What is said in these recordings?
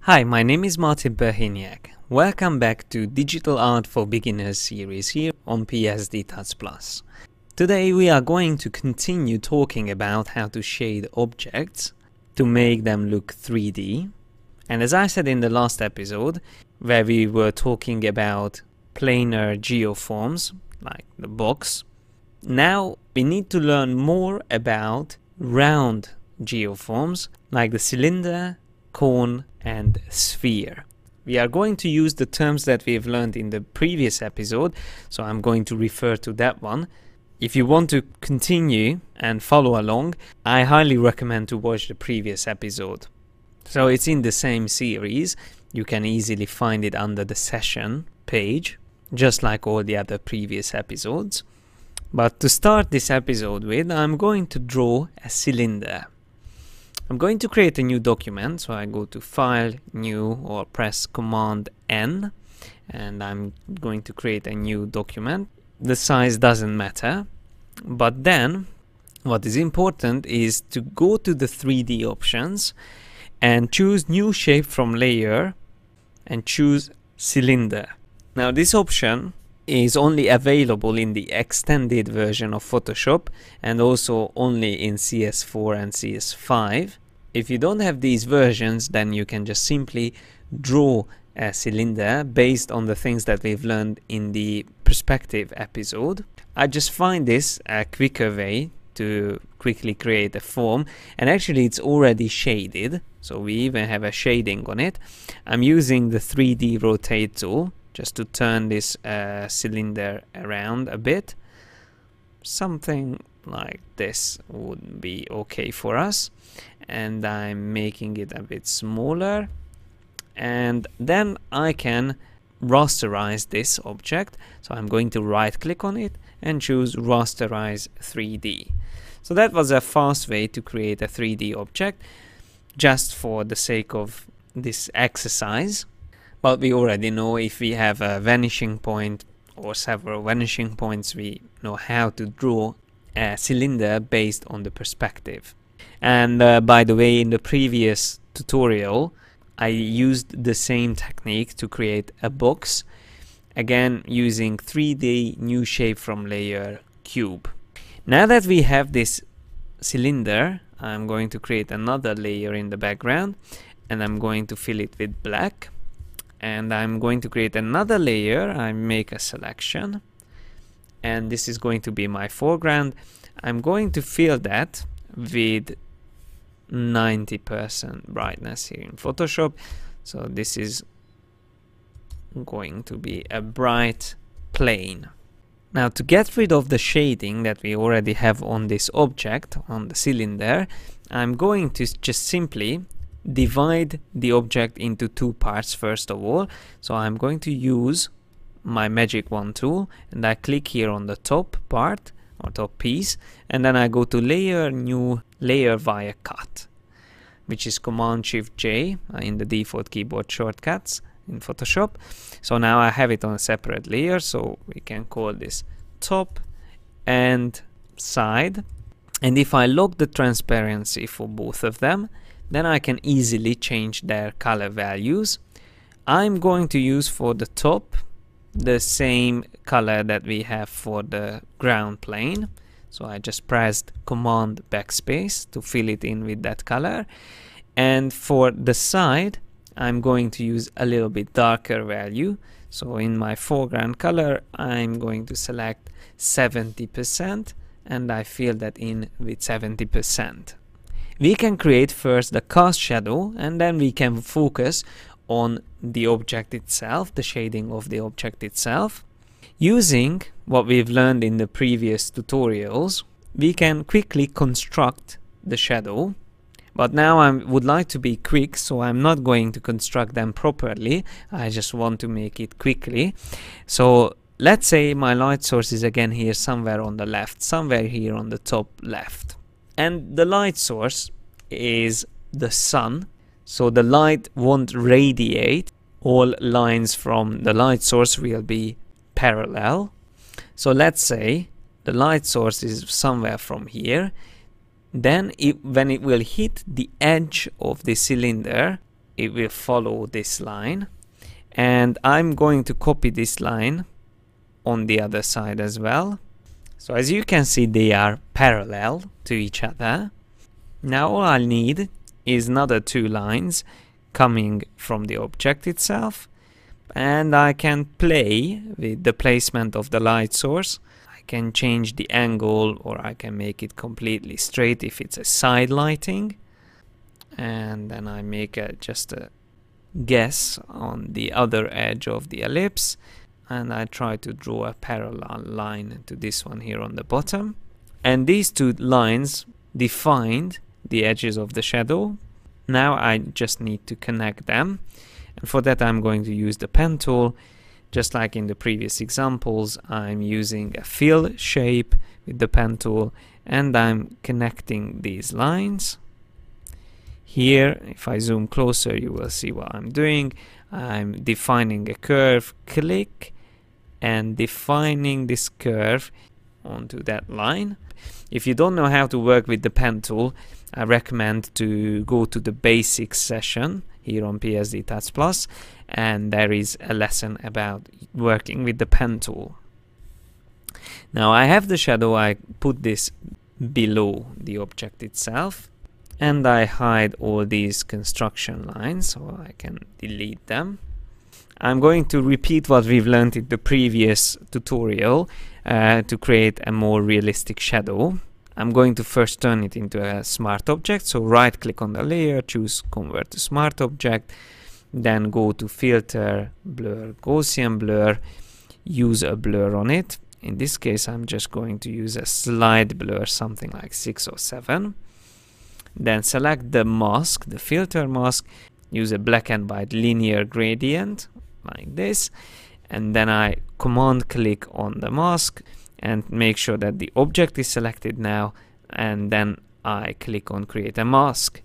Hi, my name is Martin Perhiniak. Welcome back to Digital Art for Beginners series here on PSD Touch Plus. Today we are going to continue talking about how to shade objects to make them look 3D. And as I said in the last episode, where we were talking about planar geoforms, like the box, now we need to learn more about round geoforms, like the cylinder, cone, and sphere. We are going to use the terms that we have learned in the previous episode, so I'm going to refer to that one. If you want to continue and follow along, I highly recommend to watch the previous episode. So it's in the same series. You can easily find it under the session page, just like all the other previous episodes. But to start this episode with, I'm going to draw a cylinder. I'm going to create a new document, so I go to File, New, or press Command N, and I'm going to create a new document. The size doesn't matter, but then what is important is to go to the 3D options and choose New Shape from Layer and choose Cylinder. Now this option is only available in the extended version of Photoshop and also only in CS4 and CS5. If you don't have these versions, then you can just simply draw a cylinder based on the things that we've learned in the perspective episode. I just find this a quicker way to quickly create a form, and actually it's already shaded, so we even have a shading on it. I'm using the 3D rotate tool just to turn this cylinder around a bit. Something like this would be okay for us, and I'm making it a bit smaller, and then I can rasterize this object. So I'm going to right click on it and choose rasterize 3D. So that was a fast way to create a 3D object just for the sake of this exercise. But we already know if we have a vanishing point or several vanishing points, we know how to draw a cylinder based on the perspective. And by the way, in the previous tutorial, I used the same technique to create a box, again using 3D New Shape from Layer cube. Now that we have this cylinder, I'm going to create another layer in the background, and I'm going to fill it with black. And I'm going to create another layer. I make a selection, and this is going to be my foreground. I'm going to fill that with 90% brightness here in Photoshop. So this is going to be a bright plane. Now, to get rid of the shading that we already have on this object, on the cylinder, I'm going to just simply divide the object into two parts first of all. So I'm going to use my magic wand tool, and I click here on the top part or top piece, and then I go to layer, new layer via cut, which is Command Shift J in the default keyboard shortcuts in Photoshop. So now I have it on a separate layer, so we can call this top and side. And if I lock the transparency for both of them, then I can easily change their color values. I'm going to use for the top the same color that we have for the ground plane. So I just pressed Command Backspace to fill it in with that color. And for the side, I'm going to use a little bit darker value. So in my foreground color, I'm going to select 70%, and I fill that in with 70%. We can create first the cast shadow, and then we can focus on the object itself, the shading of the object itself. Using what we've learned in the previous tutorials, we can quickly construct the shadow. But now I would like to be quick, so I'm not going to construct them properly. I just want to make it quickly. So let's say my light source is again here somewhere on the left, somewhere here on the top left. And the light source is the sun, so the light won't radiate. All lines from the light source will be parallel. So let's say the light source is somewhere from here. Then when it will hit the edge of the cylinder, it will follow this line, and I'm going to copy this line on the other side as well. So as you can see, they are parallel to each other. Now all I need is another 2 lines coming from the object itself, and I can play with the placement of the light source. I can change the angle, or I can make it completely straight if it's a side lighting, and then I make just a guess on the other edge of the ellipse, and I try to draw a parallel line to this one here on the bottom, and these 2 lines defined the edges of the shadow. Now I just need to connect them, and for that I'm going to use the pen tool. Just like in the previous examples, I'm using a fill shape with the pen tool, and I'm connecting these lines. Here, if I zoom closer, you will see what I'm doing. I'm defining a curve, click, and defining this curve onto that line. If you don't know how to work with the pen tool, I recommend to go to the basics session here on PSD Touch Plus, and there is a lesson about working with the pen tool. Now I have the shadow, I put this below the object itself, and I hide all these construction lines so I can delete them. I'm going to repeat what we've learned in the previous tutorial to create a more realistic shadow. I'm going to first turn it into a smart object, so right click on the layer, choose convert to smart object, then go to filter, blur, Gaussian blur, use a blur on it. In this case I'm just going to use a slide blur, something like 6 or 7. Then select the mask, the filter mask, use a black and white linear gradient like this, and then I command click on the mask and make sure that the object is selected now, and then I click on create a mask.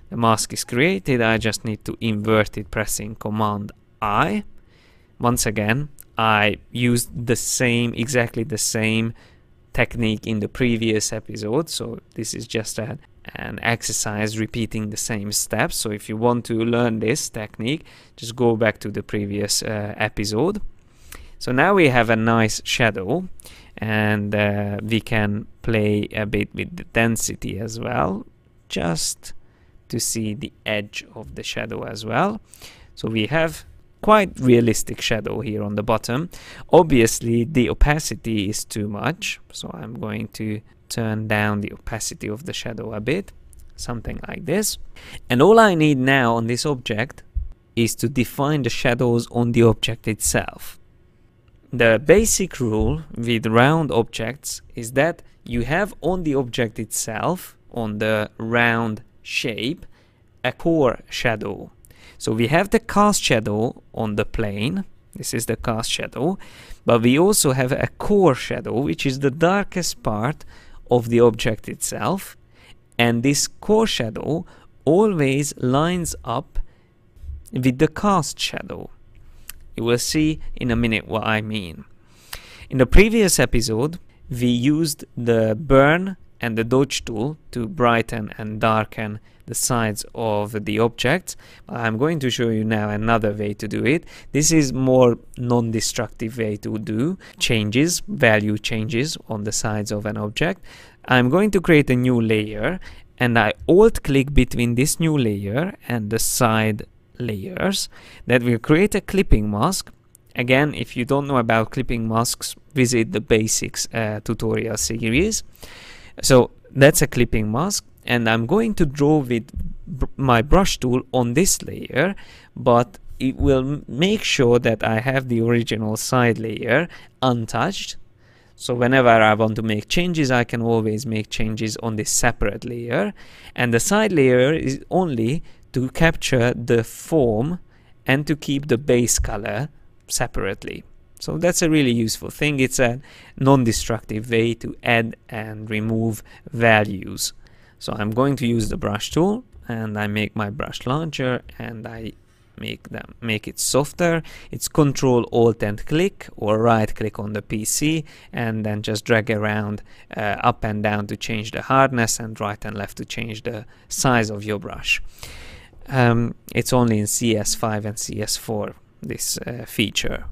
The mask is created. I just need to invert it pressing command I. Once again, I used exactly the same technique in the previous episode, so this is just an exercise repeating the same steps. So if you want to learn this technique, just go back to the previous episode. So now we have a nice shadow, and we can play a bit with the density as well, just to see the edge of the shadow as well. So we have quite realistic shadow here on the bottom. Obviously the opacity is too much, so I'm going to turn down the opacity of the shadow a bit, something like this. And all I need now on this object is to define the shadows on the object itself. The basic rule with round objects is that you have on the object itself, on the round shape, a core shadow. So we have the cast shadow on the plane. This is the cast shadow, but we also have a core shadow, which is the darkest part of the object itself, and this core shadow always lines up with the cast shadow. You will see in a minute what I mean. In the previous episode, we used the burn and the dodge tool to brighten and darken the sides of the object. I'm going to show you now another way to do it. This is more non-destructive way to do changes, value changes on the sides of an object. I'm going to create a new layer, and I alt click between this new layer and the side layers. That will create a clipping mask. Again, if you don't know about clipping masks, visit the basics tutorial series. So that's a clipping mask, and I'm going to draw with my brush tool on this layer, but it will make sure that I have the original side layer untouched. So whenever I want to make changes, I can always make changes on this separate layer, and the side layer is only to capture the form and to keep the base color separately. So that's a really useful thing. It's a non-destructive way to add and remove values. So I'm going to use the brush tool, and I make my brush larger, and I make it softer. It's Control Alt and click, or right click on the PC, and then just drag around up and down to change the hardness, and right and left to change the size of your brush. It's only in CS5 and CS4, this feature.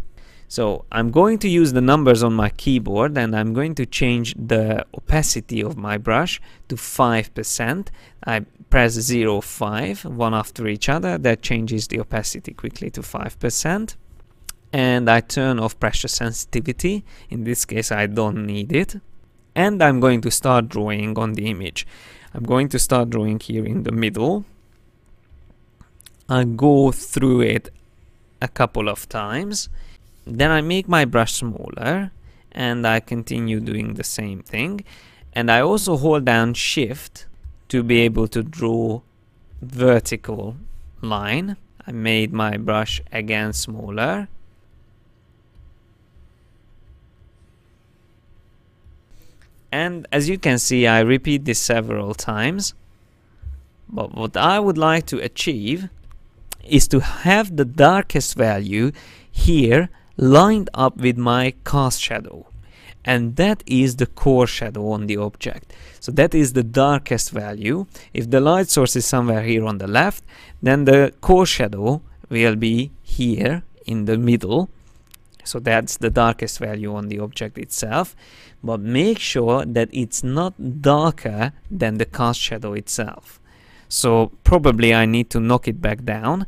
So I'm going to use the numbers on my keyboard, and I'm going to change the opacity of my brush to 5%. I press 0, 5, one after each other. That changes the opacity quickly to 5%. And I turn off pressure sensitivity. In this case, I don't need it. And I'm going to start drawing on the image. I'm going to start drawing here in the middle. I go through it a couple of times. Then I make my brush smaller, and I continue doing the same thing. And I also hold down Shift to be able to draw vertical line. I made my brush again smaller. And as you can see, I repeat this several times. But what I would like to achieve is to have the darkest value here lined up with my cast shadow, and that is the core shadow on the object. So that is the darkest value. If the light source is somewhere here on the left, then the core shadow will be here in the middle. So that's the darkest value on the object itself, but make sure that it's not darker than the cast shadow itself. So probably I need to knock it back down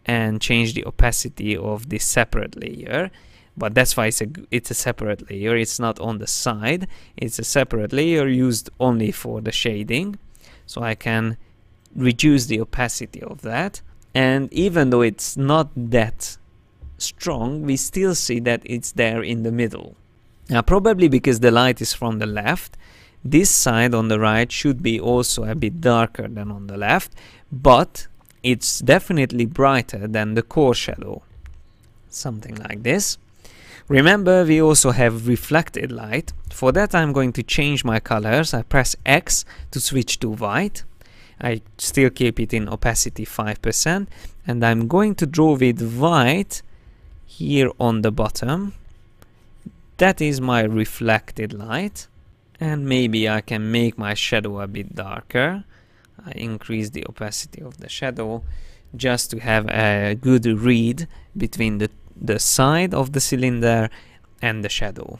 and change the opacity of this separate layer, but that's why it's a separate layer. It's not on the side, it's a separate layer used only for the shading. So I can reduce the opacity of that, and even though it's not that strong, we still see that it's there in the middle. Now probably because the light is from the left, this side on the right should be also a bit darker than on the left, but it's definitely brighter than the core shadow. Something like this. Remember, we also have reflected light. For that I'm going to change my colors. I press X to switch to white. I still keep it in opacity 5%, and I'm going to draw with white here on the bottom. That is my reflected light, and maybe I can make my shadow a bit darker. I increase the opacity of the shadow just to have a good read between the side of the cylinder and the shadow.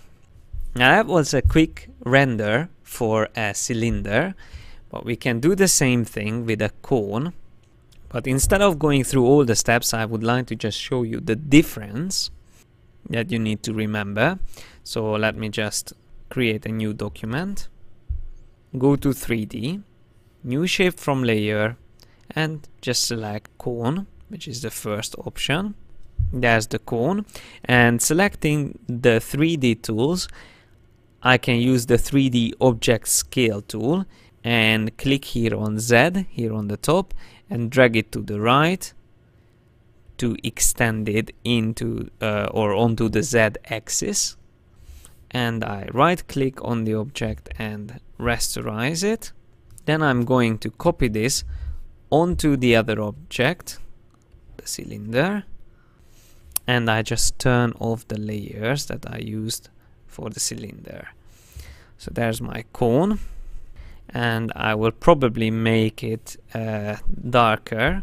Now that was a quick render for a cylinder, but we can do the same thing with a cone. But instead of going through all the steps, I would like to just show you the difference that you need to remember. So let me just create a new document, go to 3D, new shape from layer, and just select cone, which is the first option. There's the cone, and selecting the 3D tools, I can use the 3D object scale tool and click here on Z, here on the top, and drag it to the right to extend it into or onto the Z axis. And I right click on the object and rasterize it. Then I'm going to copy this onto the other object, the cylinder, and I just turn off the layers that I used for the cylinder. So there's my cone, and I will probably make it darker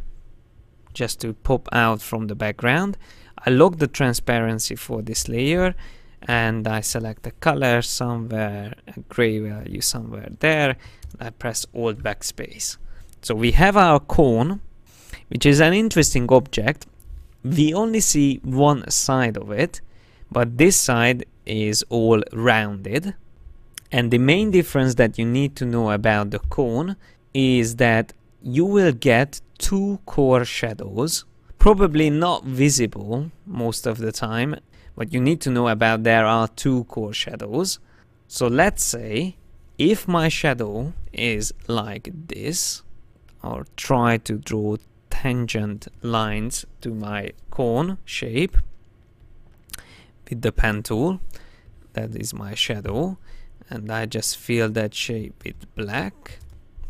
just to pop out from the background. I lock the transparency for this layer, and I select the color somewhere, a gray value somewhere there. I press Alt backspace. So we have our cone, which is an interesting object. We only see one side of it, but this side is all rounded. And the main difference that you need to know about the cone is that you will get two core shadows, probably not visible most of the time. What you need to know about there are two core shadows. So let's say if my shadow is like this, or try to draw tangent lines to my cone shape with the pen tool, that is my shadow, and I just fill that shape with black.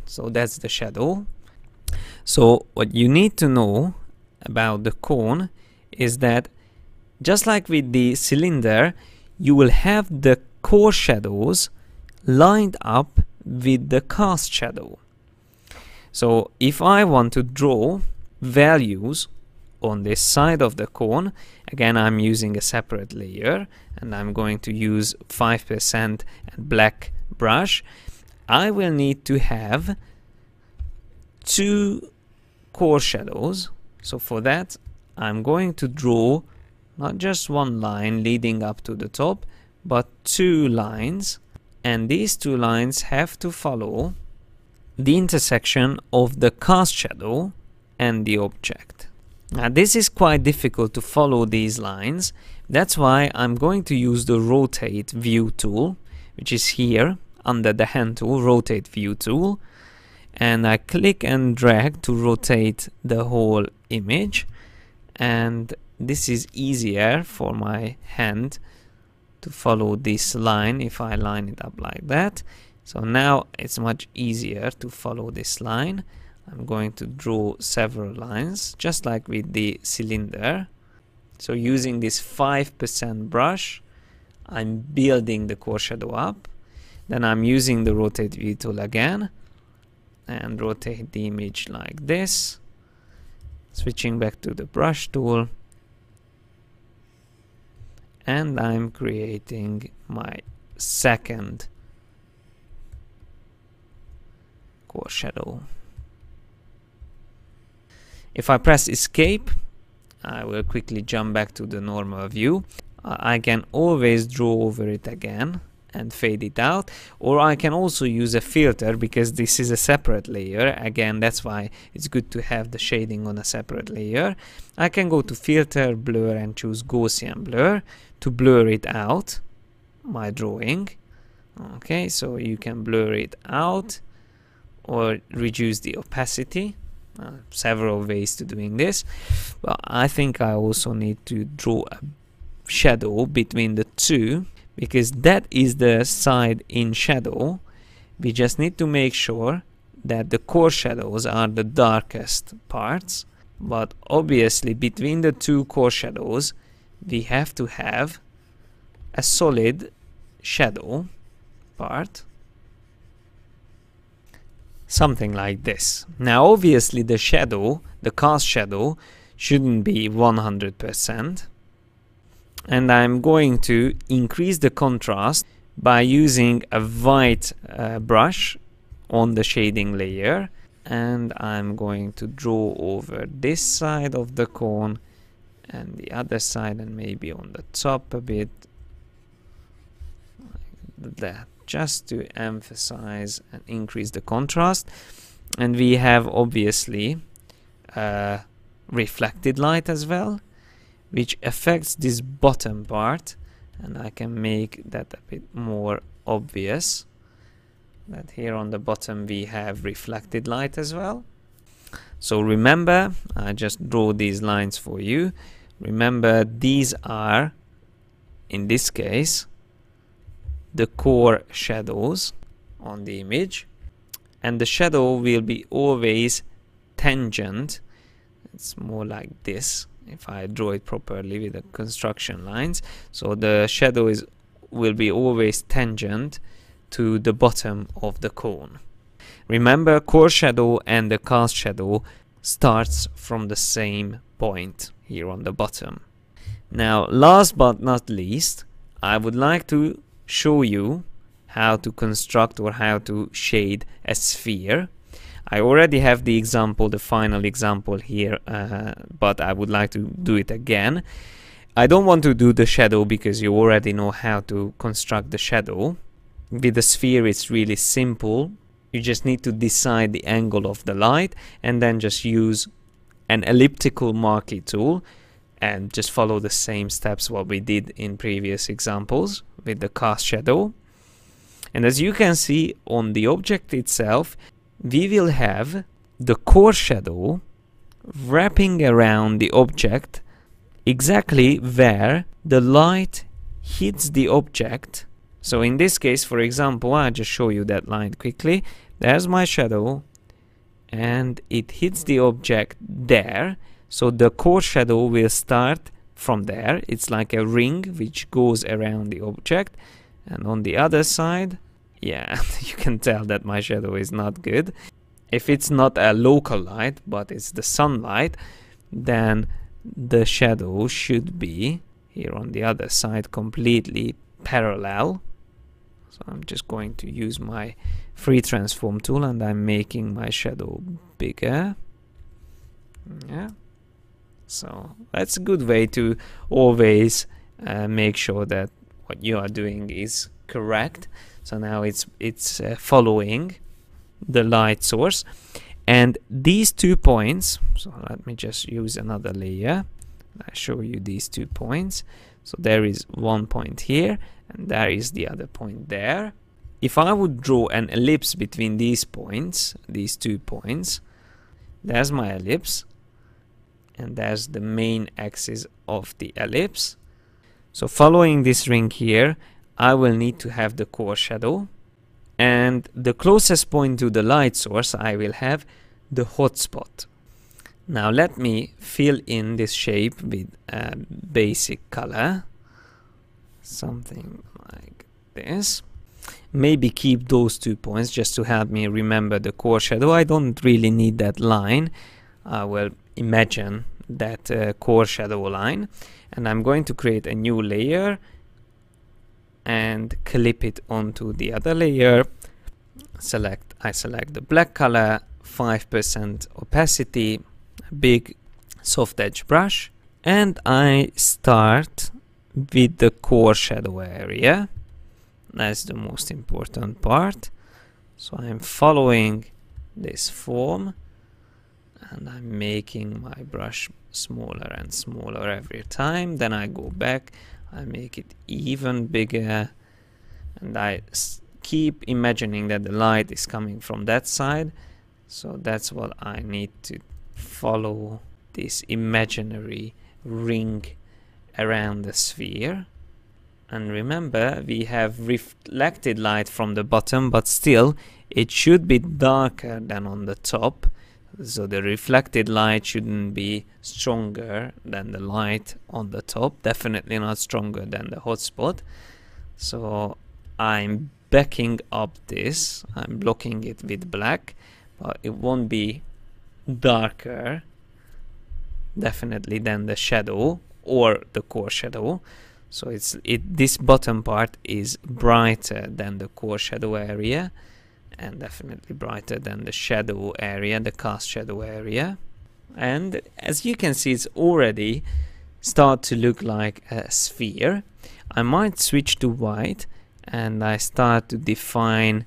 So that's the shadow. So what you need to know about the cone is that just like with the cylinder, you will have the core shadows lined up with the cast shadow. So if I want to draw values on this side of the cone. Again, I'm using a separate layer, and I'm going to use 5% and black brush. I will need to have 2 core shadows. So for that, I'm going to draw not just one line leading up to the top, but 2 lines. And these 2 lines have to follow the intersection of the cast shadow and the object. Now this is quite difficult to follow these lines. That's why I'm going to use the rotate view tool, which is here under the hand tool, rotate view tool. And I click and drag to rotate the whole image. And this is easier for my hand to follow this line if I line it up like that. So now it's much easier to follow this line. I'm going to draw several lines, just like with the cylinder. So using this 5% brush, I'm building the core shadow up. Then I'm using the rotate view tool again and rotate the image like this. Switching back to the brush tool. And I'm creating my second core shadow. If I press escape, I will quickly jump back to the normal view. I can always draw over it again and fade it out, or I can also use a filter, because this is a separate layer. Again, that's why it's good to have the shading on a separate layer. I can go to filter, blur, and choose Gaussian blur to blur it out, my drawing. Okay, so you can blur it out or reduce the opacity. Several ways to doing this, but I think I also need to draw a shadow between the 2, because that is the side in shadow. We just need to make sure that the core shadows are the darkest parts, but obviously between the 2 core shadows we have to have a solid shadow part, something like this. Now obviously the shadow, the cast shadow, shouldn't be 100%. And I'm going to increase the contrast by using a white brush on the shading layer. And I'm going to draw over this side of the cone and the other side, and maybe on the top a bit, like that, just to emphasize and increase the contrast. And we have obviously reflected light as well, which affects this bottom part, and I can make that a bit more obvious, that here on the bottom we have reflected light as well. So remember, I just draw these lines for you. Remember, these are, in this case, the core shadows on the image, and the shadow will be always tangent. It's more like this if I draw it properly with the construction lines. So the shadow will be always tangent to the bottom of the cone. Remember, core shadow and the cast shadow starts from the same point here on the bottom. Now, last but not least, I would like to show you how to construct or how to shade a sphere. I already have the example, the final example here, but I would like to do it again. I don't want to do the shadow because you already know how to construct the shadow. With the sphere it's really simple. You just need to decide the angle of the light and then just use an elliptical marquee tool and just follow the same steps what we did in previous examples with the cast shadow. And as you can see on the object itself, we will have the core shadow wrapping around the object exactly where the light hits the object. So in this case, for example, I'll just show you that line quickly. There's my shadow and it hits the object there. So the core shadow will start from there. It's like a ring which goes around the object. And on the other side, yeah, you can tell that my shadow is not good. If it's not a local light, but it's the sunlight, then the shadow should be here on the other side completely parallel. So I'm just going to use my free transform tool, and I'm making my shadow bigger. Yeah. So that's a good way to always make sure that what you are doing is correct. So now it's following the light source, and these 2 points, so let me just use another layer. I show you these 2 points. So there is one point here, and there is the other point there. If I would draw an ellipse between these points, these 2 points, there's my ellipse, and there's the main axis of the ellipse. So following this ring here, I will need to have the core shadow, and the closest point to the light source I will have the hotspot. Now let me fill in this shape with a basic color, something like this. Maybe keep those 2 points just to help me remember the core shadow. I don't really need that line. I will imagine that core shadow line, and I'm going to create a new layer and clip it onto the other layer. I select the black color, 5% opacity, big soft edge brush, and I start with the core shadow area. That's the most important part. So I'm following this form, and I'm making my brush smaller and smaller every time. Then I go back, I make it even bigger, and I keep imagining that the light is coming from that side. So that's what I need to follow, this imaginary ring around the sphere. And remember, we have reflected light from the bottom, but still it should be darker than on the top. So the reflected light shouldn't be stronger than the light on the top, definitely not stronger than the hotspot. So I'm backing up this, I'm blocking it with black, but it won't be darker definitely than the shadow or the core shadow. So this bottom part is brighter than the core shadow area, and definitely brighter than the shadow area, the cast shadow area. And as you can see, it's already start to look like a sphere. I might switch to white, and I start to define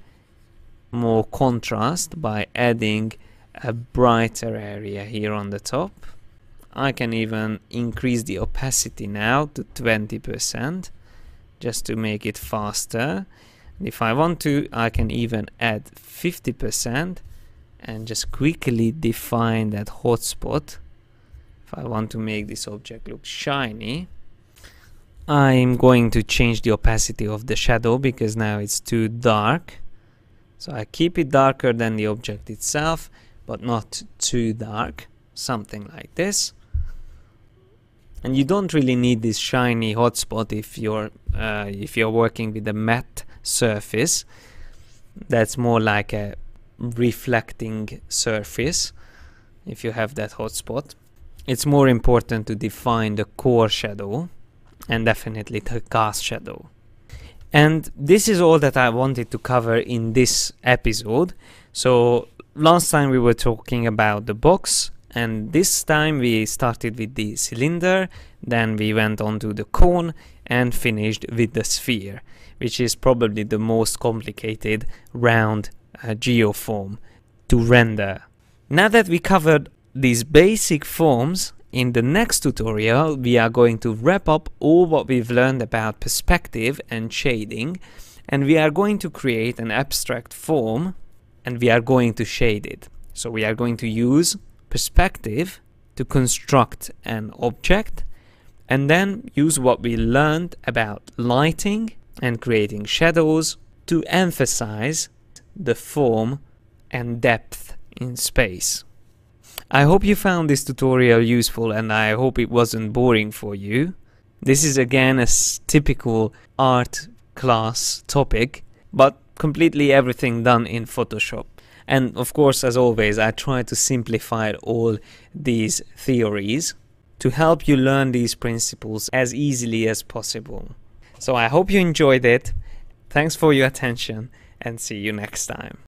more contrast by adding a brighter area here on the top. I can even increase the opacity now to 20% just to make it faster. And if I want to, I can even add 50% and just quickly define that hotspot. If I want to make this object look shiny, I'm going to change the opacity of the shadow because now it's too dark. So I keep it darker than the object itself, but not too dark, something like this. And you don't really need this shiny hotspot if you're working with a matte surface. That's more like a reflecting surface if you have that hotspot. It's more important to define the core shadow and definitely the cast shadow. And this is all that I wanted to cover in this episode. So last time we were talking about the box, and this time we started with the cylinder, then we went on to the cone and finished with the sphere, which is probably the most complicated round geoform to render. Now that we covered these basic forms, in the next tutorial we are going to wrap up all what we've learned about perspective and shading, and we are going to create an abstract form and we are going to shade it. So we are going to use perspective to construct an object, and then use what we learned about lighting and creating shadows to emphasize the form and depth in space. I hope you found this tutorial useful, and I hope it wasn't boring for you. This is again a typical art class topic, but completely everything done in Photoshop. And of course, as always, I try to simplify all these theories to help you learn these principles as easily as possible. So I hope you enjoyed it. Thanks for your attention and see you next time.